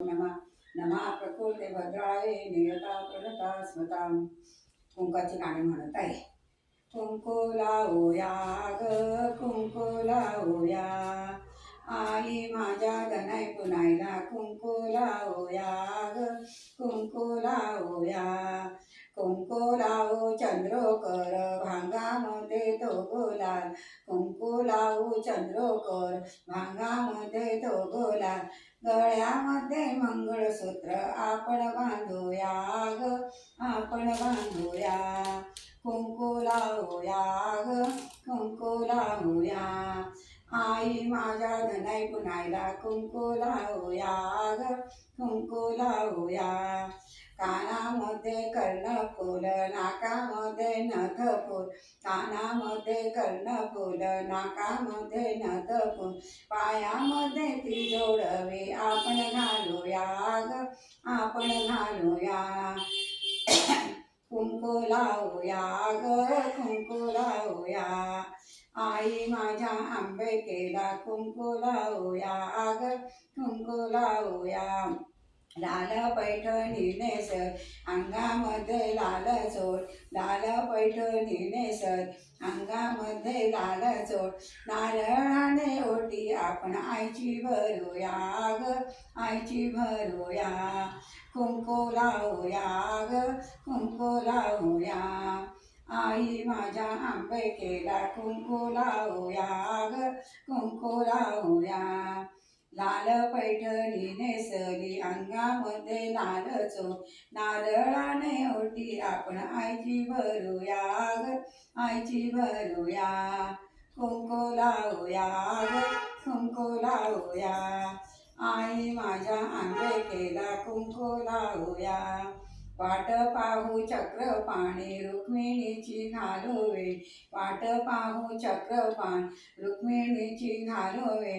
नमः नमः प्रकृते भद्राय नियता प्रणता स्मतां कुंकाची गाणी म्हणत आहे. कुंकू लावूया ग कुंकू लावूया, आई माझ्या गणाई पुनायला कुंकू लावूया ग कुंकू लावूया. कुंकू लावू चंद्रोकर भांगामध्ये तो गुलाल, कुंकू लावू चंद्रोकर भांगामध्ये तो गुलाल. गळ्यामध्ये मंगळसूत्र आपण बांधूया ग आपण बांधूया. कुंकू लावूया ग कुंकू लावूया, आई माझ्या धनाई पुनायला कुंकू लावूया ग कुंकू लावूया. कानामध्ये कर्णफूल नाकामध्ये नथफूल, कानामध्ये कर्णफूल नाकामध्ये नथफूल. पायामध्ये ती जोडवी आपण घालूया ग आपण घालूया. कुंकू लावूया ग कुंकू लावूया, आई माझ्या आंबेकेला कुंकू लावूया ग कुंकू लावूया. लाल पैठणी नेसर अंगामध्ये लाल चोळ, लाल पैठणी नेसर अंगामध्ये लाल चोळ. नारळाने ओटी आपण आईची भरूया ग आईची भरूया. कुंकू लावूया ग कुंकू लावूया, आई माझ्या आंबेकेला कुंकू लावूया ग कुंकू लावूया. लाल पैठणी नेसली अंगामध्ये लाल चोळ, नारळाने ओटी आपण आईची भरूया ग आईची भरूया. कुंकू लावूया ग कुंकू लावूया, आई माझ्या आंबेकेला कुंकू लावूया. वाट पाहू चक्रपाणी रुक्मिणीची घालूवे, वाट पाहू चक्रपाणी रुक्मिणीची घालूवे.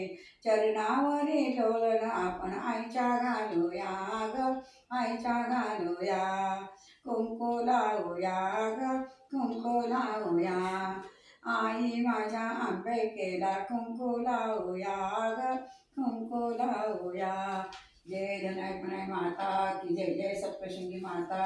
चरणावरी डोलन आपण आईच्या घालूया ग आईच्या घालूया. कुंकू लावूया ग कुंकू लावूया, आई माझ्या आंबेकेला कुंकू लावूया ग कुंकू लावूया. जय धनाई पुनाई माता की जय, जय सप्तशृंगी माता